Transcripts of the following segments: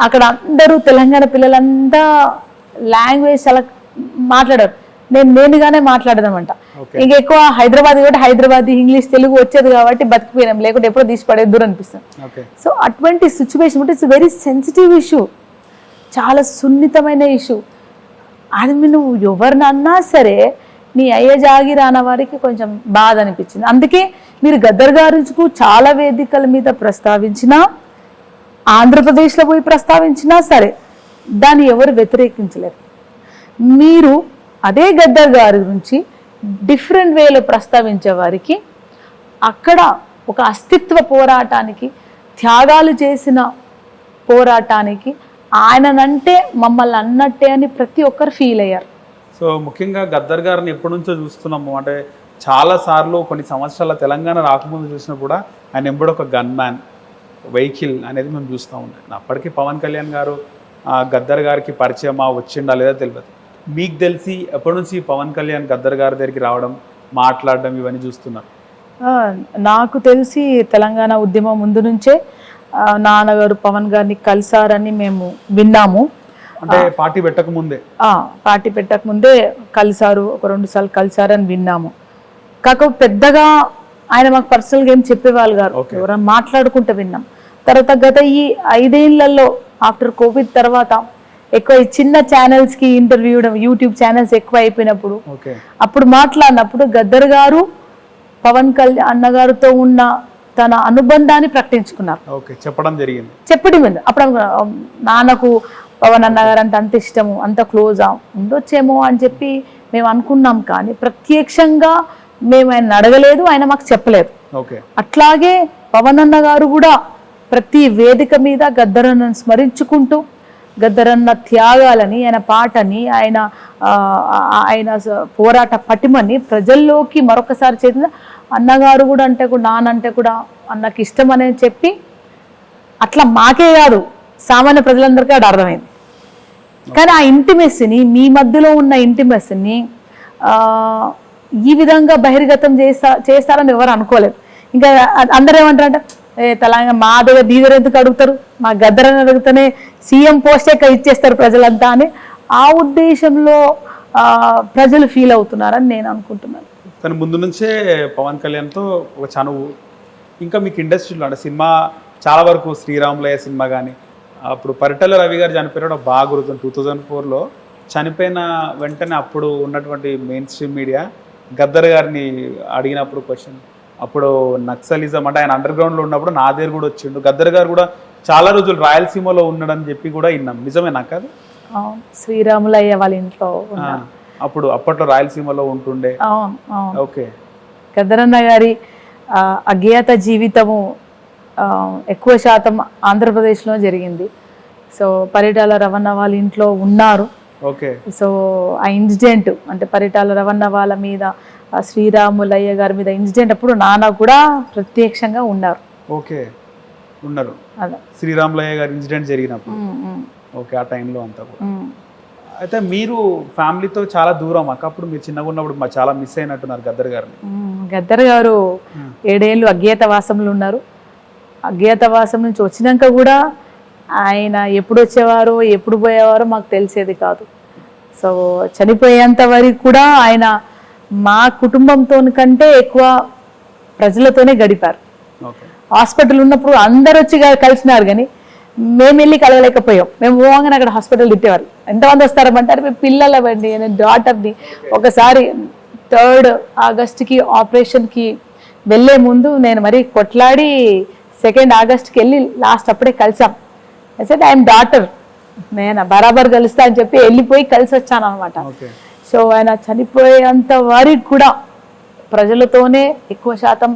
అక్కడ అందరూ తెలంగాణ పిల్లలంతా లాంగ్వేజ్ చాలా మాట్లాడారు. నేనుగానే మాట్లాడదామంట. ఇంకెక్కువ హైదరాబాద్ కాబట్టి హైదరాబాద్ ఇంగ్లీష్ తెలుగు వచ్చేది కాబట్టి బతికిపోయినాం, లేకుంటే ఎప్పుడో తీసి పడేద్దరు అనిపిస్తుంది. సో అటువంటి సిచ్యువేషన్ అంటే ఇట్స్ వెరీ సెన్సిటివ్ ఇష్యూ, చాలా సున్నితమైన ఇష్యూ. అది నువ్వు ఎవరినన్నా సరే నీ అయ్య జాగిరాన వారికి కొంచెం బాధ అనిపించింది. అందుకే మీరు గద్దర్ గారికి చాలా వేదికల మీద ప్రస్తావించినా, ఆంధ్రప్రదేశ్లో పోయి ప్రస్తావించినా సరే దాన్ని ఎవరు వ్యతిరేకించలేరు. మీరు అదే గద్దర్ గారి గురించి డిఫరెంట్ వేలో ప్రస్తావించే వారికి అక్కడ ఒక అస్తిత్వ పోరాటానికి, త్యాగాలు చేసిన పోరాటానికి ఆయననంటే మమ్మల్ని అన్నట్టే అని ప్రతి ఒక్కరు ఫీల్ అయ్యారు. సో ముఖ్యంగా గద్దర్ గారిని ఎప్పటి నుంచో చూస్తున్నాము, అంటే చాలాసార్లు కొన్ని సంవత్సరాల తెలంగాణ రాకముందు చూసినా కూడా ఆయన ఎంబడి ఒక గన్ మ్యాన్ వెహికల్ అనేది మేము చూస్తూ ఉంటాం. అప్పటికి పవన్ కళ్యాణ్ గారు గద్దర్ గారికి పరిచయమా వచ్చిండా లేదా తెలియదు. మీకు తెలిసి ఎప్పటి నుంచి పవన్ కళ్యాణ్ గద్దర్ గారి దగ్గరికి రావడం, మాట్లాడడం ఇవన్నీ చూస్తున్నారు? నాకు తెలిసి తెలంగాణ ఉద్యమం ముందు నుంచే నాన్నగారు పవన్ గారిని కలిసారని మేము విన్నాము. అంటే పార్టీ పెట్టకముందే కలిసారు, ఒక 2 సార్లు కలిసారని విన్నాము. కాకపోతే పెద్దగా ఆయన మాకు పర్సనల్గా ఏం చెప్పేవాళ్ళు గారు, ఎవరైనా మాట్లాడుకుంటూ విన్నాం. తర్వాత గత ఈ 5 ఏళ్లలో ఆఫ్టర్ కోవిడ్ తర్వాత ఎక్కువ చిన్న ఛానల్స్కి ఇంటర్వ్యూ ఇవ్వడం, యూట్యూబ్ ఛానల్స్ ఎక్కువ అయిపోయినప్పుడు అప్పుడు మాట్లాడినప్పుడు గద్దర్ గారు పవన్ కళ్యాణ్ అన్నగారితో ఉన్న తన అనుబంధాన్ని ప్రకటించుకున్నారు. చెప్పడం జరిగింది. అప్పుడు నాన్నకు పవన్ అన్నగారు అంటే అంత ఇష్టము, అంత క్లోజా ఉండొచ్చేమో అని చెప్పి మేము అనుకున్నాం. కానీ ప్రత్యక్షంగా మేము ఆయన అడగలేదు, ఆయన మాకు చెప్పలేదు. అట్లాగే పవన్ అన్న గారు కూడా ప్రతి వేదిక మీద గద్దరన్నను స్మరించుకుంటూ గద్దరన్న త్యాగాలని, ఆయన పాటని, ఆయన పోరాట పటిమని ప్రజల్లోకి మరొకసారి చేసిన అన్నగారు కూడా అంటే కూడా నానంటే కూడా అన్నకి ఇష్టం అనేది చెప్పి అట్లా మాకే కాదు సామాన్య ప్రజలందరికీ అది అర్థమైంది. కానీ ఆ ఇంటిమెస్సీని, మీ మధ్యలో ఉన్న ఇంటిమెస్సీని ఈ విధంగా బహిర్గతం చేస్తారని ఎవరు అనుకోలేదు. ఇంకా అందరూ ఏమంటారంటే తెలంగాణ మా దగ్గర దీదర ఎందుకు అడుగుతారు, మా గద్దరని అడుగుతూనే సీఎం పోస్టే ఇచ్చేస్తారు ప్రజలంతా అని ఆ ఉద్దేశంలో ప్రజలు ఫీల్ అవుతున్నారని నేను అనుకుంటున్నాను. తను ముందు నుంచే పవన్ కళ్యాణ్తో ఒక చనువు. ఇంకా మీకు ఇండస్ట్రీలో అంటే సినిమా చాలా వరకు శ్రీరాములయ్య సినిమా కానీ, అప్పుడు పరిటాల రవి గారు చనిపోయినప్పుడు బాగా గుర్తుంది. 2004లో చనిపోయిన వెంటనే అప్పుడు ఉన్నటువంటి మెయిన్ స్ట్రీమ్ మీడియా గద్దర్ గారిని అడిగినప్పుడు క్వశ్చన్, అప్పుడు నక్సలిజం అంటే ఆయన అండర్ గ్రౌండ్లో ఉన్నప్పుడు నా దగ్గర కూడా వచ్చిండు, గద్దర్ గారు కూడా చాలా రోజులు రాయలసీమలో ఉన్నాడని చెప్పి కూడా విన్నాం. నిజమేనా? కాదు, శ్రీరాములయ్య వాళ్ళ ఇంట్లో అప్పట్లో రాయలసీమలో ఉంటుండే. ఓకే. గద్దరన్న గారి అజ్ఞాత జీవితము ఎక్కువ శాతం ఆంధ్రప్రదేశ్లో జరిగింది. సో పరిటాల రవణ వాళ్ళ ఇంట్లో ఉన్నారు. సో ఆ ఇన్సిడెంట్ అంటే పరిటాల రవణ వాళ్ళ మీద, శ్రీరాములయ్య గారి మీద ఇన్సిడెంట్ అప్పుడు నాన్న కూడా ప్రత్యక్షంగా ఉన్నారు. శ్రీరాములయ్య గారి ఇన్సిడెంట్ జరిగినప్పుడు ఆ టైంలో అంతా కూడా. అయితే మీరు ఫ్యామిలీతో చాలా దూరం అప్పుడు మీరు చిన్నగా ఉన్నప్పుడు చాలా మిస్ అయినట్టున్నారు గద్దర్ గారిని. గద్దర్ గారు 7 ఏళ్ళు అజ్ఞాతవాసంలో ఉన్నారు. అజ్ఞాతవాసం నుంచి వచ్చినాక కూడా ఆయన ఎప్పుడు వచ్చేవారో ఎప్పుడు పోయేవారో మాకు తెలిసేది కాదు. సో చనిపోయేంత వరకు కూడా ఆయన మా కుటుంబంతో కంటే ఎక్కువ ప్రజలతోనే గడిపారు. హాస్పిటల్ ఉన్నప్పుడు అందరు వచ్చి కలిసినారు, కానీ మేము వెళ్ళి కలవలేకపోయాం. మేము పోగానే అక్కడ హాస్పిటల్ తిట్టేవారు, ఎంతమంది వస్తారమంటారు, మేము పిల్లలవండి, నేను డాటర్ని. ఒకసారి 3rd ఆగస్టుకి ఆపరేషన్కి వెళ్ళే ముందు నేను మరీ కొట్లాడి 2nd ఆగస్టుకి వెళ్ళి లాస్ట్ అప్పుడే కలిసాం. అయితే ఐఎమ్ డాటర్, నేను బరాబర్ కలుస్తా అని చెప్పి వెళ్ళిపోయి కలిసి వచ్చాను అనమాట. సో ఆయన చనిపోయేంత వరకు కూడా ప్రజలతోనే ఎక్కువ శాతం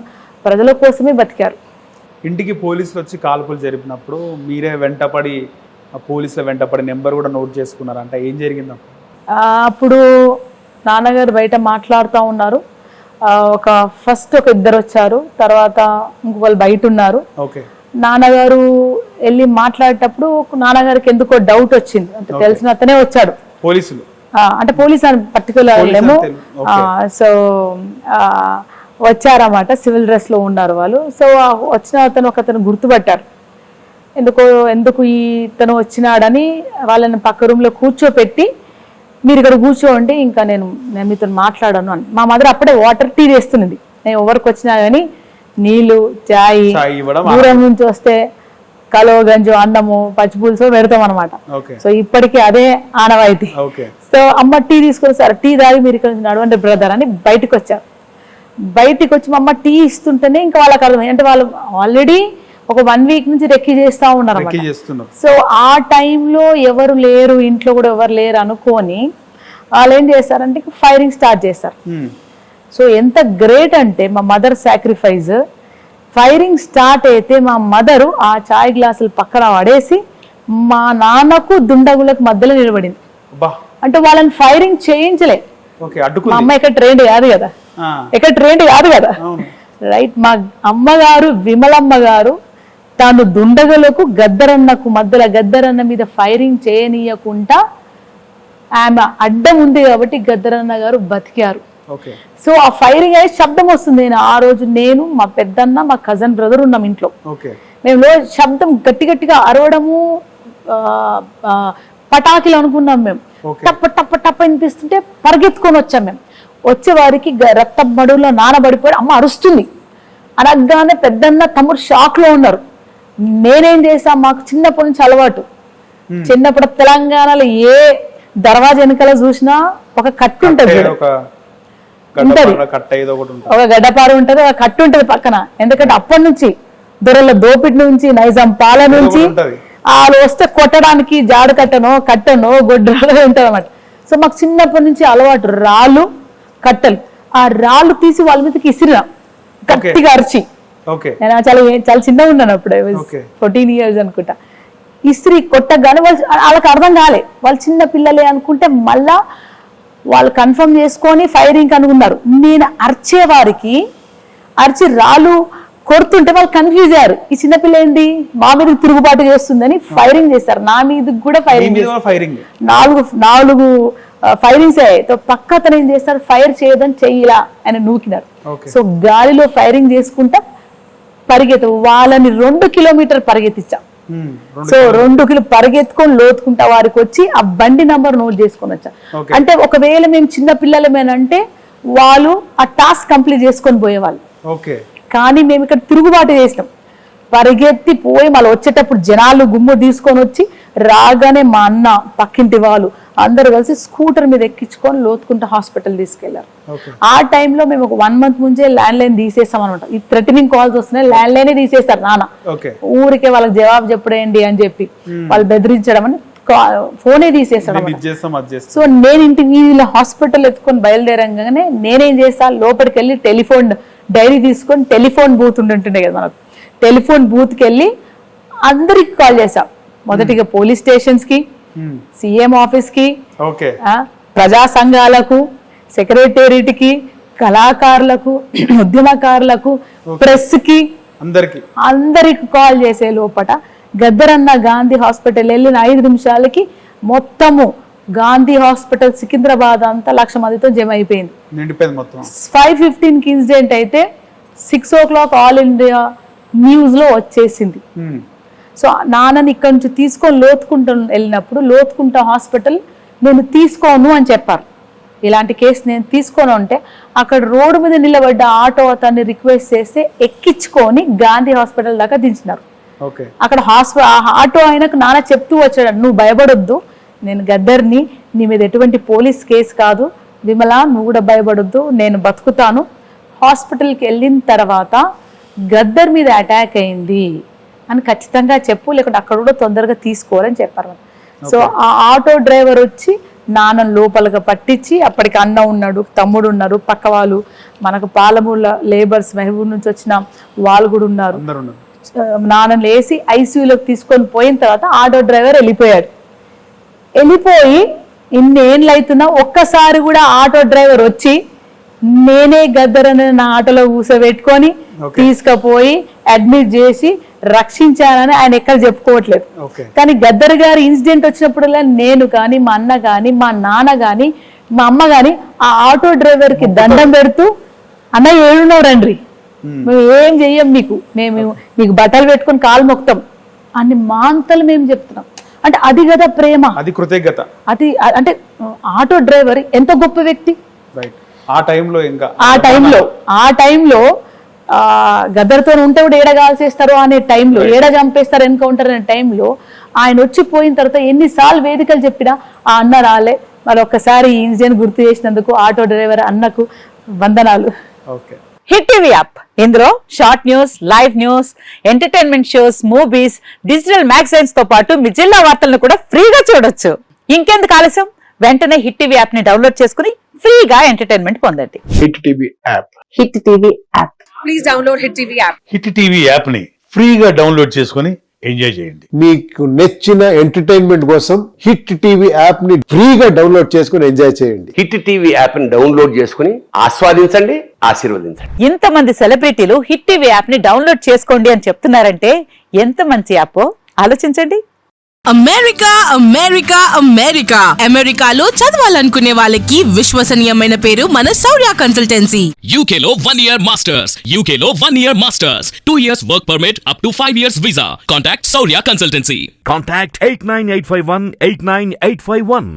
ప్రజల కోసమే బతికారు. ఇంటికి పోలీసులు వచ్చి కాల్పులు జరిపినప్పుడు మీరే వెంటపడి పోలీసుల వెంటపడి నెంబర్ కూడా నోట్ చేసుకున్నారంట, ఏం జరిగింది? అప్పుడు నాన్నగారు బయట మాట్లాడుతూ ఉన్నారు. ఫస్ట్ ఒక 2 వచ్చారు, తర్వాత ఇంకొకరు బయట ఉన్నారు. నాన్నగారు వెళ్ళి మాట్లాడేటప్పుడు నాన్నగారికి ఎందుకో డౌట్ వచ్చింది. అంటే తెలిసిన అతనే వచ్చాడు, పోలీసులు అంటే పోలీస్ అని పర్టికులర్ ఏమో. సో వచ్చారన్నమాట, సివిల్ డ్రెస్ లో ఉన్నారు వాళ్ళు. సో వచ్చిన అతను గుర్తుపట్టారు. ఎందుకు ఇతను వచ్చినాడని వాళ్ళని పక్క రూమ్లో కూర్చోపెట్టి మీరు ఇక్కడ కూర్చోండి, ఇంకా నేను మీతో మాట్లాడాను అని. మా మదర్ అప్పుడే వాటర్ టీ చేస్తున్నది. నేను ఎవరికి వచ్చినా కానీ నీళ్లు చాయ్ దూరం నుంచి వస్తే కలో గంజు అన్నము పచ్చిపులుసు పెడతాం అనమాట. సో ఇప్పటికీ అదే ఆనవాయితీ. సో అమ్మ టీ తీసుకొని సార్ టీ తాగి మీరు ఇక్కడ నడవండి బ్రదర్ అని బయటకు వచ్చారు. బయటికి వచ్చి మా అమ్మ టీ ఇస్తుంటేనే ఇంకా వాళ్ళకి అర్థమైంది, అంటే వాళ్ళు ఆల్రెడీ ఒక 1 వీక్ నుంచి రెక్కి చేస్తా ఉన్నారు. సో ఆ టైంలో ఎవరు లేరు, ఇంట్లో కూడా ఎవరు లేరు అనుకొని వాళ్ళు ఏం చేస్తారంటే ఫైరింగ్ స్టార్ట్ చేస్తారు. సో ఎంత గ్రేట్ అంటే మా మదర్ సాక్రిఫైస్. ఫైరింగ్ స్టార్ట్ అయితే మా మదరు ఆ చాయ్ గ్లాసులు పక్కన పడేసి మా నాన్నకు దుండగులకు మధ్యలో నిలబడింది. అంటే వాళ్ళని ఫైరింగ్ చేయించలే. మా అమ్మ ఇక్కడ ట్రైన్డ్ కాదు కదా, రైట్. మా అమ్మగారు విమలమ్మ గారు తాను దుండగులకు గద్దరన్నకు మధ్యలో గద్దరన్న మీద ఫైరింగ్ చేయనీయకుండా ఆమె అడ్డం ఉంది కాబట్టి గద్దరన్న గారు బతికారు. సో ఆ ఫైరింగ్ అయ్యే శబ్దం వస్తుంది. ఆ రోజు నేను మా పెద్దన్న మా కజన్ బ్రదర్ ఉన్నాం ఇంట్లో. మేము శబ్దం గట్టిగా అరవడము పటాకులు అనుకున్నాం. మేము టప్ప టప్ప టప్ప వినిపిస్తుంటే పరిగెత్తుకొని వచ్చాం. మేము వచ్చే వారికి రక్త మడుగులో నానబడిపోయి అమ్మ అరుస్తుంది. అనగానే పెద్దన్న తమ్ముడు షాక్ లో ఉన్నారు. నేనేం చేసా, మాకు చిన్నప్పటి నుంచి అలవాటు. చిన్నప్పుడు తెలంగాణలో ఏ దర్వాజా వెనకాల చూసినా ఒక కట్టు ఉంటది, ఒక గడ్డపారు ఉంటది, ఒక కట్టు ఉంటది పక్కన. ఎందుకంటే అప్పటి నుంచి దొరల దోపిడి నుంచి నైజాం పాలన నుంచి వాళ్ళు వస్తే కొట్టడానికి జాడు కట్టనో గొడ్డలో ఉంటది అన్నమాట. సో మాకు చిన్నప్పటి నుంచి అలవాటు రాళ్ళు కట్టలు. ఆ రాళ్ళు తీసి వాళ్ళ మీదకి ఇసిరినా గట్టిగా అరిచి. నేను చాలా చిన్నగా ఉన్నాను అప్పుడు, 14 years అనుకుంటా. ఇస్త్రీ కొట్టగానే వాళ్ళకి అర్థం కాలే, వాళ్ళు చిన్న పిల్లలే అనుకుంటే మళ్ళా వాళ్ళు కన్ఫర్మ్ చేసుకొని ఫైరింగ్ అనుకున్నారు. నేను అరిచే వారికి అరిచి రాళ్ళు కొడుతుంటే వాళ్ళు కన్ఫ్యూజ్ అయ్యారు. ఈ చిన్నపిల్ల ఏంటి మా మీద తిరుగుబాటు చేస్తుందని ఫైరింగ్ చేశారు. నా మీద కూడా ఫైరింగ్ 4 ఫైరింగ్స్ అయ్యాయి. పక్క అతను ఏం చేస్తారు, ఫైర్ చేయదని చెయ్యిలా అని నూకినారు. సో గాలిలో ఫైరింగ్ చేసుకుంటా వాళ్ళని 2 కిలోమీటర్ పరిగెత్తించాం. సో 2 కిలోమీటర్ పరిగెత్తుకొని లోతుకుంటా వారికి వచ్చి ఆ బండి నంబర్ నోట్ చేసుకొని వచ్చా. అంటే ఒకవేళ మేము చిన్న పిల్లలమేనంటే వాళ్ళు ఆ టాస్క్ కంప్లీట్ చేసుకొని పోయేవాళ్ళు. కానీ మేము ఇక్కడ తిరుగుబాటు చేసినాం. పరిగెత్తి పోయి మళ్ళీ వచ్చేటప్పుడు జనాలు గుమ్ము తీసుకొని వచ్చి రాగానే మా అన్న పక్కింటి వాళ్ళు అందరూ కలిసి స్కూటర్ మీద ఎక్కించుకొని లోతుకుంటా హాస్పిటల్ తీసుకెళ్లారు. ఆ టైంలో మేము ఒక 1 month ముందే ల్యాండ్ లైన్ తీసేస్తాం అనమాట. ఈ థ్రెటనింగ్ కాల్స్ వస్తున్నాయి, ల్యాండ్ లైనే తీసేస్తారు నాన్న. ఊరికే వాళ్ళకి జవాబు చెప్పడేంటి అని చెప్పి వాళ్ళు బెదిరించడం అని ఫోనే తీసేస్తాం. సో నేను ఇంటికి హాస్పిటల్ ఎత్తుకొని బయలుదేరంగానే నేనేం చేస్తా, లోపలికి వెళ్ళి టెలిఫోన్ డైరీ తీసుకొని టెలిఫోన్ బూత్ ఉంటుండే కదా మనకు, టెలిఫోన్ బూత్కి వెళ్ళి అందరికి కాల్ చేసాం. మొదటిగా పోలీస్ స్టేషన్స్ కి, సీఎం ఆఫీస్ కి, ప్రజా సంఘాలకు, సెక్రటేరియట్ కి, కళాకారులకు, ఉద్యమకారులకు, ప్రెస్ కి, అందరికి కాల్ చేసే లోపల గద్దరన్న గాంధీ హాస్పిటల్ వెళ్ళిన 5 నిమిషాలకి మొత్తము గాంధీ హాస్పిటల్ సికింద్రాబాద్ అంతా 1,00,000 మందితో జమ అయిపోయింది. 5:15 ఇన్సిడెంట్ అయితే 6 o'clock ఆల్ ఇండియా న్యూస్ లో వచ్చేసింది. సో నాన్నని ఇక్కడ నుంచి తీసుకొని లోతుకుంటా వెళ్ళినప్పుడు లోతుకుంటా హాస్పిటల్ నేను తీసుకోను అని చెప్పారు. ఇలాంటి కేసు నేను తీసుకోను అంటే అక్కడ రోడ్డు మీద నిలబడ్డ ఆటో అతన్ని రిక్వెస్ట్ చేస్తే ఎక్కించుకొని గాంధీ హాస్పిటల్ దాకా దించినారు. అక్కడ ఆటో ఆయనకు నాన్న చెప్తూ వచ్చాడు, నువ్వు భయపడొద్దు, నేను గద్దర్ని, నీ మీద ఎటువంటి పోలీస్ కేసు కాదు, విమల నువ్వు కూడా భయపడొద్దు, నేను బతుకుతాను. హాస్పిటల్కి వెళ్ళిన తర్వాత గద్దర్ మీద అటాక్ అయింది అని ఖచ్చితంగా చెప్పు, లేకుంటే అక్కడ కూడా తొందరగా తీసుకోవాలని చెప్పారు. సో ఆ ఆటో డ్రైవర్ వచ్చి నాన్న లోపలగా పట్టించి, అప్పటికి అన్న ఉన్నాడు, తమ్ముడు ఉన్నారు, పక్క వాళ్ళు మనకు పాలమూల లేబర్స్ మహబూబ్ నుంచి వచ్చిన వాళ్ళు కూడా ఉన్నారు. నాన్న లేసి ఐసీయూలోకి తీసుకొని పోయిన తర్వాత ఆటో డ్రైవర్ వెళ్ళిపోయాడు. వెళ్ళిపోయి ఇన్నేళ్ళు అవుతున్నా ఒక్కసారి కూడా ఆటో డ్రైవర్ వచ్చి నేనే గద్దరని నా ఆటోలో కూర్చోబెట్టుకొని తీసుకుపోయి అడ్మిట్ చేసి రక్షించానని ఆయన ఎక్కడ చెప్పుకోవట్లేదు. కానీ గద్దర్ గారి ఇన్సిడెంట్ వచ్చినప్పుడల్లా నేను కానీ, మా అన్న కానీ, మా నాన్న కానీ, మా అమ్మ కానీ ఆ ఆటో డ్రైవర్ కి దండం పెడుతూ, అన్న ఏడున్నావు రండి, మేము ఏం చెయ్యం, మీకు బట్టలు పెట్టుకొని కాలు మొక్తాం, అని మాంతలు మేము చెప్తున్నాం. అంటే అది కదా ప్రేమ, అది కృతజ్ఞత. అది అంటే ఆటో డ్రైవర్ ఎంత గొప్ప వ్యక్తి. రైట్. ఆ టైంలో ఇంకా ఆ టైంలో గద్దరితో ఉంటే కూడా ఏడ కాల్చేస్తారు అనే టైంలో, ఏడ చంపేస్తారు ఎన్కౌంటర్ అనే టైంలో ఆయన వచ్చి పోయిన తర్వాత ఎన్నిసార్లు వేదికలు చెప్పినా ఆ అన్న రాలే. మరి ఒక్కసారి ఈ ఇన్సిడెంట్ గుర్తు చేసినందుకు ఆటో డ్రైవర్ అన్నకు వందనాలు. ఓకే. హిట్ టీవీ యాప్, ఇందులో short news, live news, entertainment shows, movies, digital magazines తో పాటు మీ జిల్లా వార్తలను కూడా ఫ్రీగా చూడొచ్చు. ఇంకెందుకు ఆలస్యం, వెంటనే హిట్ టీవీ యాప్ ని డౌన్లోడ్ చేసుకుని ఫ్రీగా ఎంటర్టైన్మెంట్ పొందండి. Hit TV app. Hit TV app. Please download Hit TV app. Hit TV app ని ఫ్రీగా డౌన్లోడ్ చేసుకొని ఎంజాయ్ చేయండి. మీకు నచ్చిన ఎంటర్టైన్మెంట్ కోసం హిట్ టీవీ యాప్ ని ఫ్రీగా డౌన్లోడ్ చేసుకుని ఎంజాయ్ చేయండి. హిట్ టీవీ యాప్ ని డౌన్లోడ్ చేసుకుని ఆస్వాదించండి, ఆశీర్వదించండి. ఇంతమంది సెలబ్రిటీలు హిట్ టీవీ యాప్ ని డౌన్లోడ్ చేసుకోండి అని చెప్తున్నారంటే ఎంత మంచి యాప్ ఆలోచించండి. అమెరికా అమెరికా అమెరికా అమెరికాలో చదవాలనుకునే వాళ్ళకి విశ్వసనీయమైన పేరు మన శౌర్య కన్సల్టెన్సీ. UK లో 1 year masters. UK లో 1 year masters. 2 years work permit up to 5 years visa. Contact Saurya Consultancy. Contact 89851 89851.